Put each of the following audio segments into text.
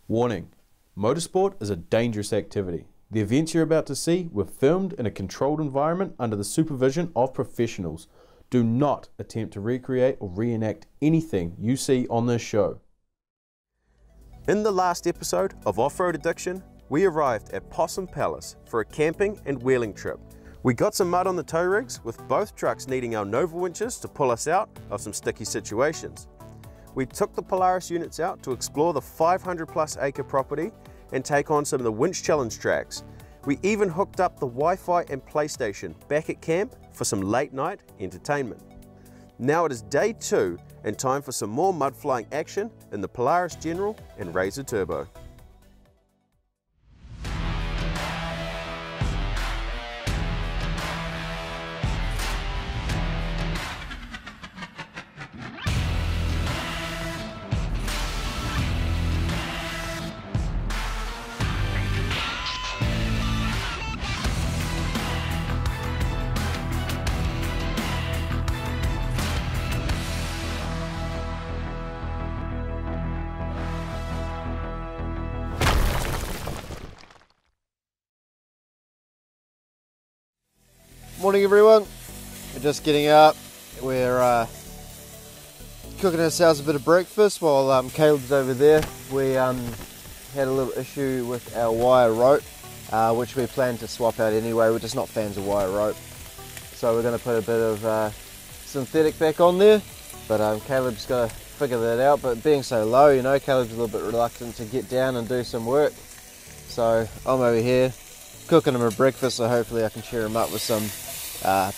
Warning: motorsport is a dangerous activity. The events you're about to see were filmed in a controlled environment under the supervision of professionals. Do not attempt to recreate or reenact anything you see on this show. In the last episode of Off-Road Addiction, we arrived at Possum Palace for a camping and wheeling trip. We got some mud on the tow rigs, with both trucks needing our Nova winches to pull us out of some sticky situations. We took the Polaris units out to explore the 500+ acre property and take on some of the Winch challenge tracks. We even hooked up the Wi-Fi and PlayStation back at camp for some late night entertainment. Now it is day 2 and time for some more mud flying action in the Polaris General and RZR Turbo. Morning everyone, we're just getting up. We're cooking ourselves a bit of breakfast while Caleb's over there. We had a little issue with our wire rope, which we plan to swap out anyway. We're just not fans of wire rope, so we're going to put a bit of synthetic back on there, but Caleb's got to figure that out. But being so low, you know, Caleb's a little bit reluctant to get down and do some work, so I'm over here cooking him a breakfast, so hopefully I can cheer him up with some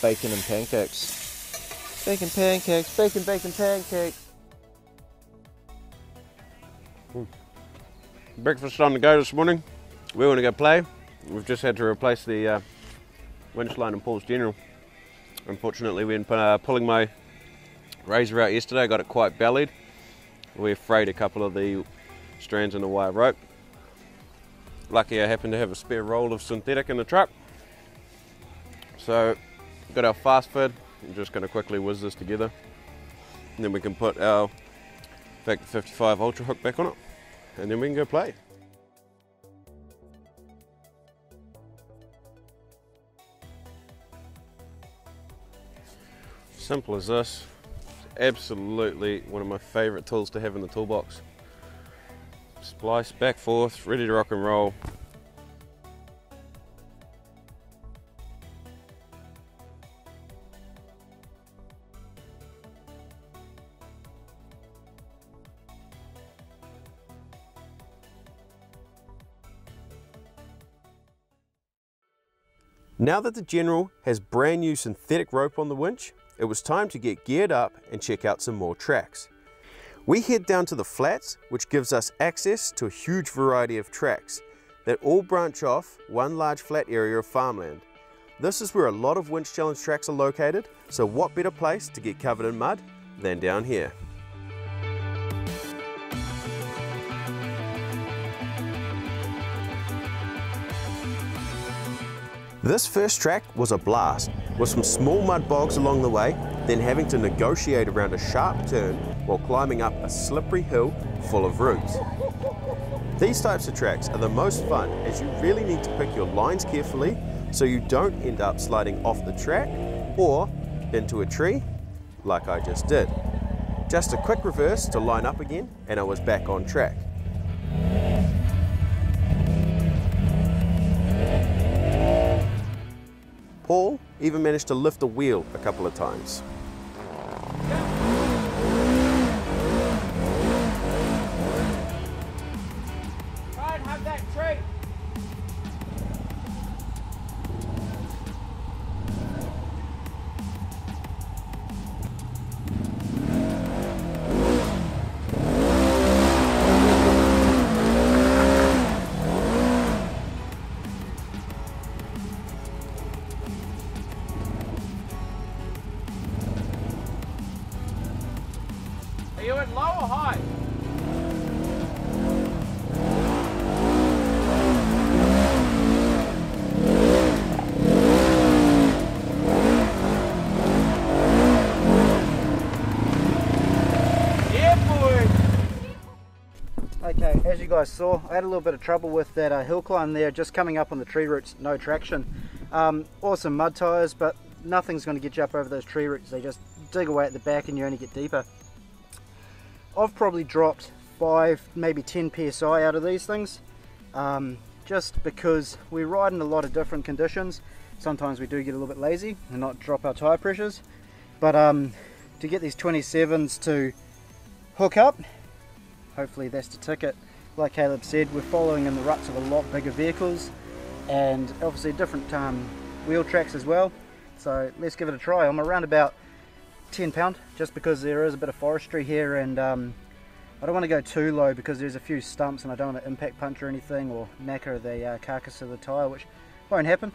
bacon and pancakes. Bacon pancakes, bacon pancakes. Breakfast on the go this morning. We want to go play. We've just had to replace the winch line in Paul's General. Unfortunately, we ended up pulling my RZR out yesterday. Got it quite bellied. We frayed a couple of the strands in the wire rope. Lucky I happened to have a spare roll of synthetic in the truck. So, got our fast fit. I'm just going to quickly whiz this together. And then we can put our Factor 55 Ultra hook back on it. And then we can go play. Simple as this. It's absolutely one of my favourite tools to have in the toolbox. Splice back forth, ready to rock and roll. Now that the General has brand new synthetic rope on the winch, it was time to get geared up and check out some more tracks. We head down to the flats, which gives us access to a huge variety of tracks that all branch off one large flat area of farmland. This is where a lot of winch challenge tracks are located, so what better place to get covered in mud than down here. This first track was a blast, with some small mud bogs along the way, then having to negotiate around a sharp turn while climbing up a slippery hill full of roots. These types of tracks are the most fun, as you really need to pick your lines carefully so you don't end up sliding off the track or into a tree like I just did. Just a quick reverse to line up again and I was back on track. Paul even managed to lift a wheel a couple of times. Try and have that tree. as you guys saw, I had a little bit of trouble with that hill climb there, just coming up on the tree roots, no traction. Awesome mud tyres, but nothing's going to get you up over those tree roots. They just dig away at the back and you only get deeper. I've probably dropped 5, maybe 10 psi out of these things, just because we ride in a lot of different conditions. Sometimes we do get a little bit lazy and not drop our tyre pressures, but to get these 27s to hook up, hopefully that's the ticket. Like Caleb said, we're following in the ruts of a lot bigger vehicles and obviously different wheel tracks as well. So let's give it a try. I'm around about 10 pound, just because there is a bit of forestry here, and I don't want to go too low because there's a few stumps and I don't want to impact punch or anything or knacker the carcass of the tyre, which won't happen.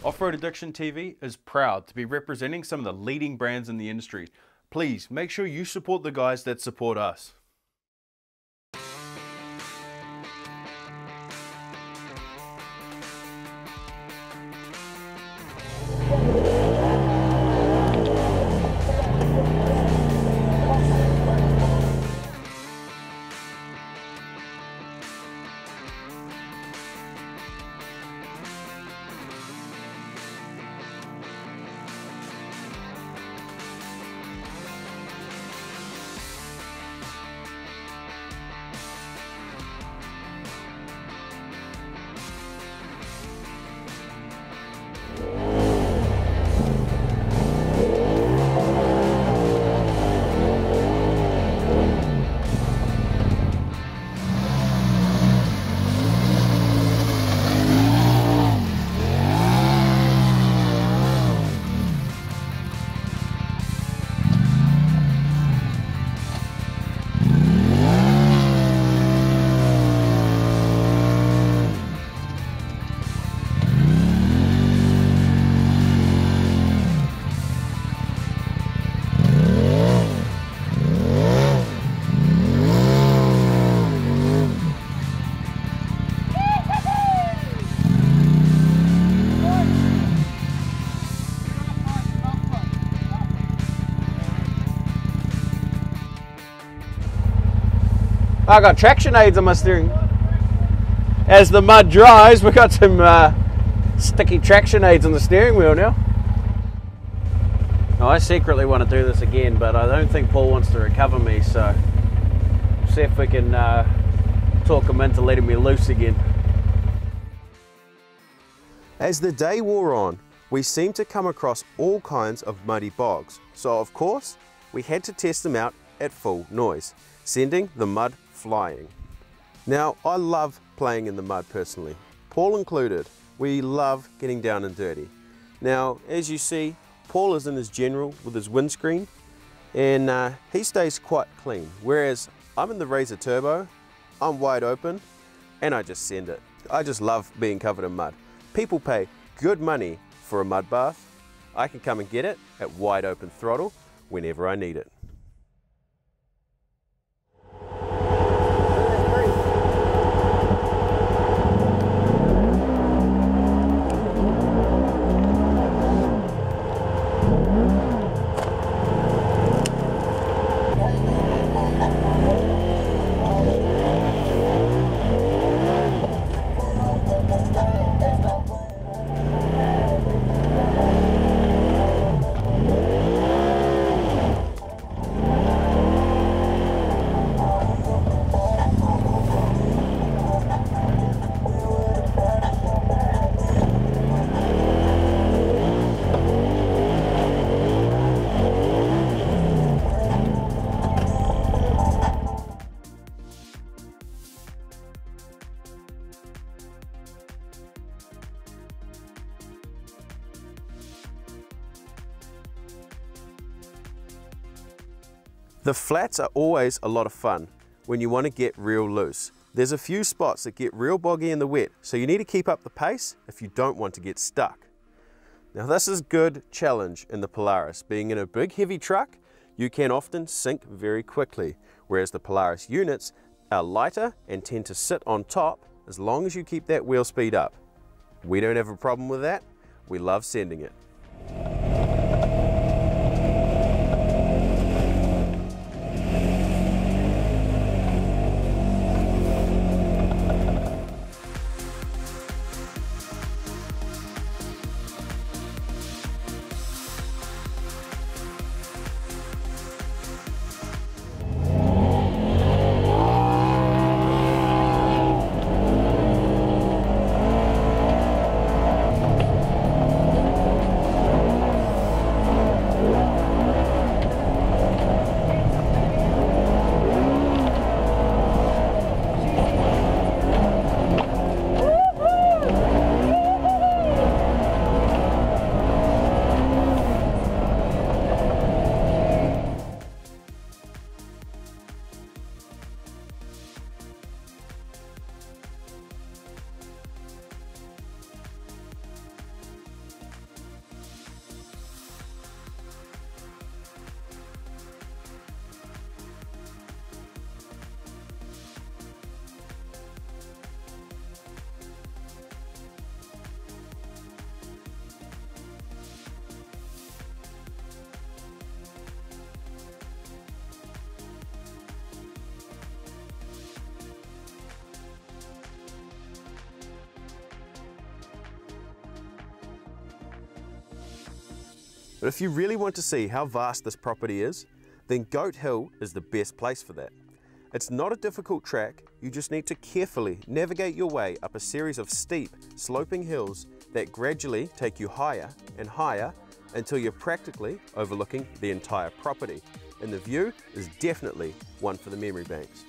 Offroad Addiction TV is proud to be representing some of the leading brands in the industry. Please make sure you support the guys that support us. I got traction aids on my steering. As the mud dries, we've got some sticky traction aids on the steering wheel now. Now, I secretly want to do this again, but I don't think Paul wants to recover me, so see if we can talk him into letting me loose again. As the day wore on, we seemed to come across all kinds of muddy bogs, so of course we had to test them out at full noise, sending the mud flying. Now, I love playing in the mud personally, Paul included. We love getting down and dirty. Now, as you see, Paul is in his General with his windscreen, and he stays quite clean, whereas I'm in the RZR Turbo, I'm wide open, and I just send it. I just love being covered in mud. People pay good money for a mud bath. I can come and get it at wide open throttle whenever I need it. The flats are always a lot of fun when you want to get real loose. There's a few spots that get real boggy in the wet, so you need to keep up the pace if you don't want to get stuck. Now this is good challenge in the Polaris. Being in a big heavy truck, you can often sink very quickly, whereas the Polaris units are lighter and tend to sit on top as long as you keep that wheel speed up. We don't have a problem with that. We love sending it. But if you really want to see how vast this property is, then Goat Hill is the best place for that. It's not a difficult track, you just need to carefully navigate your way up a series of steep, sloping hills that gradually take you higher and higher until you're practically overlooking the entire property. And the view is definitely one for the memory banks.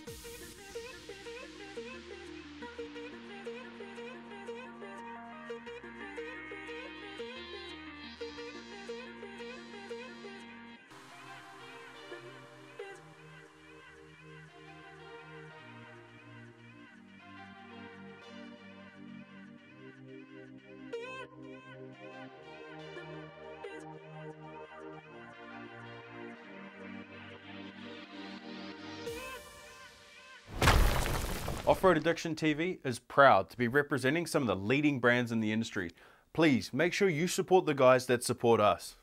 Off-Road Addiction TV is proud to be representing some of the leading brands in the industry. Please make sure you support the guys that support us.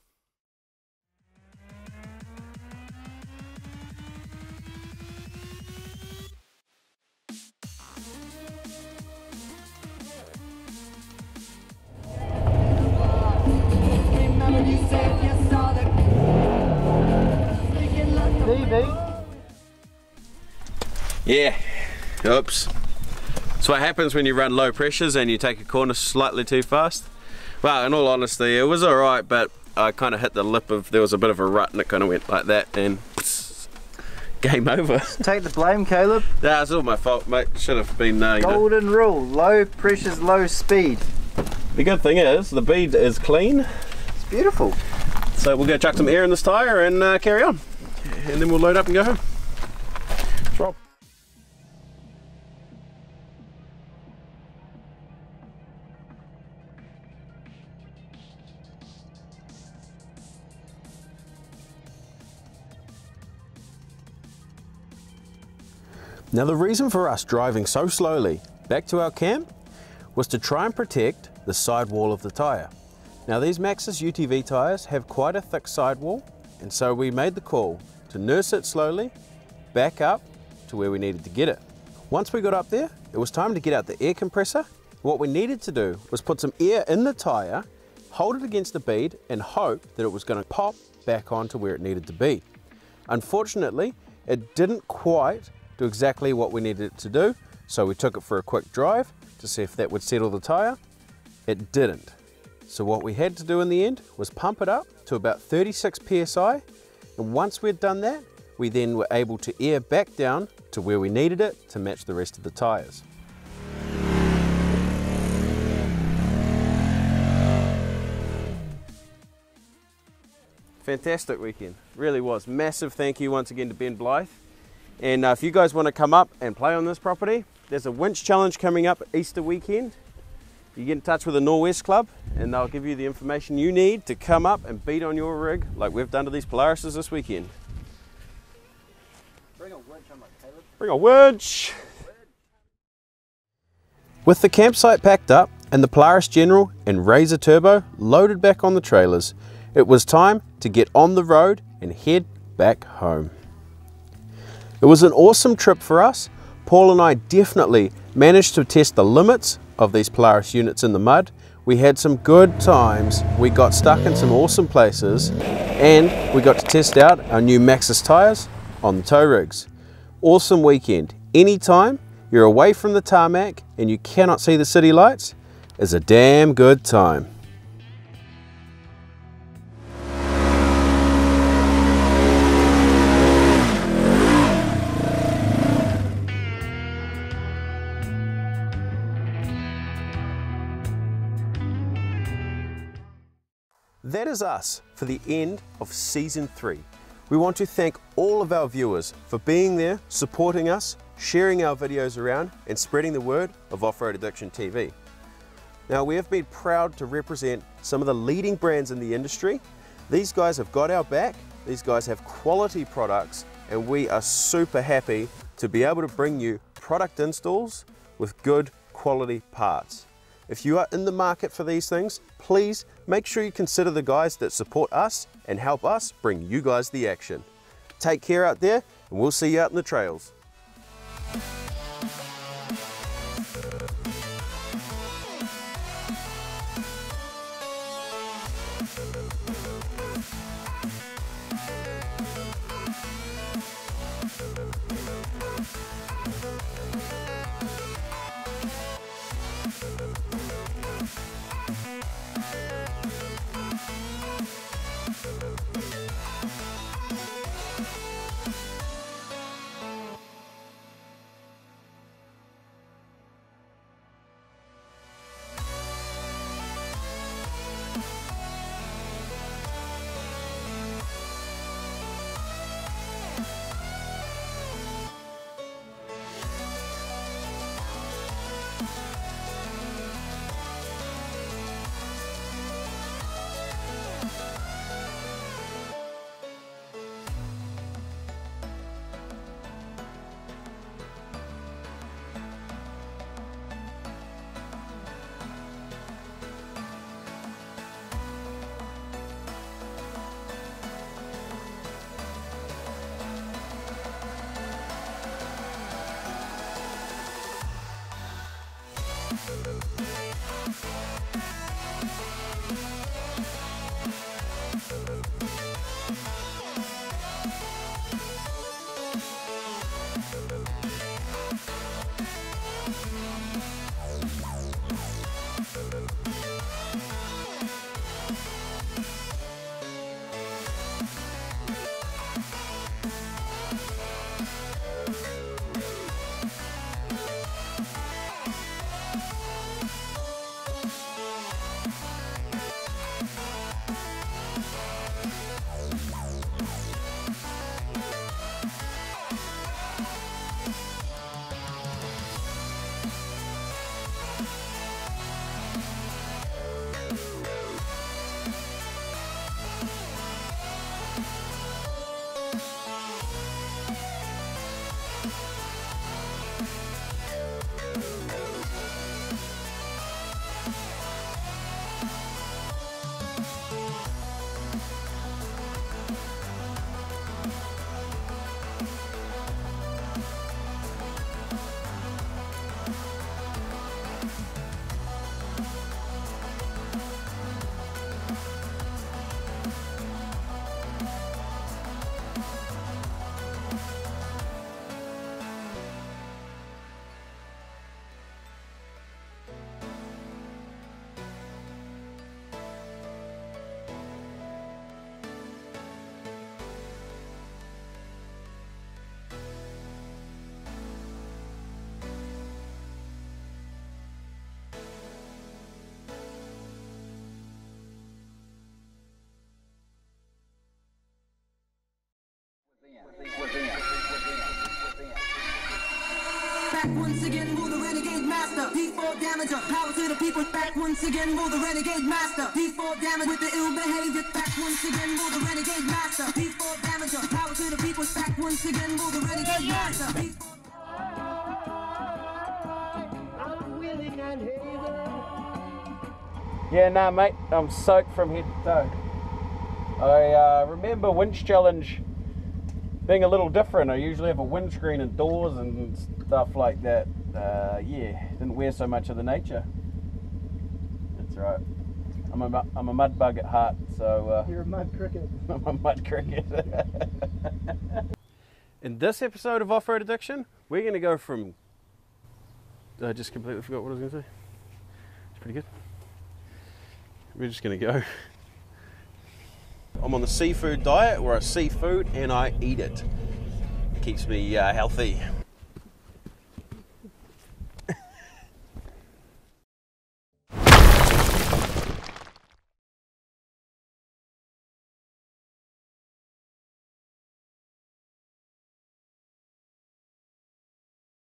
Yeah, oops. That's what happens when you run low pressures and you take a corner slightly too fast. Well, in all honesty, it was alright, but I kind of hit the lip of, there was a bit of a rut and it kind of went like that and game over. Take the blame, Caleb. Nah, it's all my fault, mate. Should have been, Golden rule, low pressures, low speed. The good thing is, the bead is clean. It's beautiful. So we'll go chuck some air in this tyre and carry on. And then we'll load up and go home. Let's roll. Now the reason for us driving so slowly back to our camp was to try and protect the sidewall of the tyre. Now these Maxxis UTV tyres have quite a thick sidewall, and so we made the call to nurse it slowly back up to where we needed to get it. Once we got up there, it was time to get out the air compressor. What we needed to do was put some air in the tyre, hold it against the bead and hope that it was going to pop back onto where it needed to be. Unfortunately, it didn't quite do exactly what we needed it to do, so we took it for a quick drive to see if that would settle the tyre. It didn't. So what we had to do in the end was pump it up to about 36 psi, and once we'd done that, we then were able to air back down to where we needed it to match the rest of the tyres. Fantastic weekend, really was. Massive thank you once again to Ben Blythe. And if you guys want to come up and play on this property, there's a winch challenge coming up Easter weekend. You get in touch with the Norwest Club and they'll give you the information you need to come up and beat on your rig like we've done to these Polarises this weekend. Bring a winch on my Caleb. Bring a winch! With the campsite packed up and the Polaris General and RZR Turbo loaded back on the trailers, it was time to get on the road and head back home. It was an awesome trip for us. Paul and I definitely managed to test the limits of these Polaris units in the mud. We had some good times, we got stuck in some awesome places, and we got to test out our new Maxxis tyres on the tow rigs. Awesome weekend. Anytime you're away from the tarmac and you cannot see the city lights is a damn good time. That is us for the end of Season 3. We want to thank all of our viewers for being there, supporting us, sharing our videos around and spreading the word of Off-Road Addiction TV. Now we have been proud to represent some of the leading brands in the industry. These guys have got our back, these guys have quality products, and we are super happy to be able to bring you product installs with good quality parts. If you are in the market for these things, please make sure you consider the guys that support us and help us bring you guys the action. Take care out there, and we'll see you out in the trails. back once again, will the renegade master. P4 damager, power to the people, back once again, will the renegade master. P4 damage with the ill behavior, back once again, will the renegade master. P4 damager, power to the people, back once again, will the renegade master. Yeah, nah, mate, I'm soaked from head to toe. I remember Winch Challenge being a little different. I usually have a windscreen indoors and stuff like that. Yeah, didn't wear so much of the nature. That's right. I'm a mud bug at heart, so... You're a mud cricket. I'm a mud cricket. In this episode of Off-Road Addiction, we're going to go from... I just completely forgot what I was going to say. It's pretty good. We're just going to go. I'm on the seafood diet where I see food and I eat it. Keeps me healthy.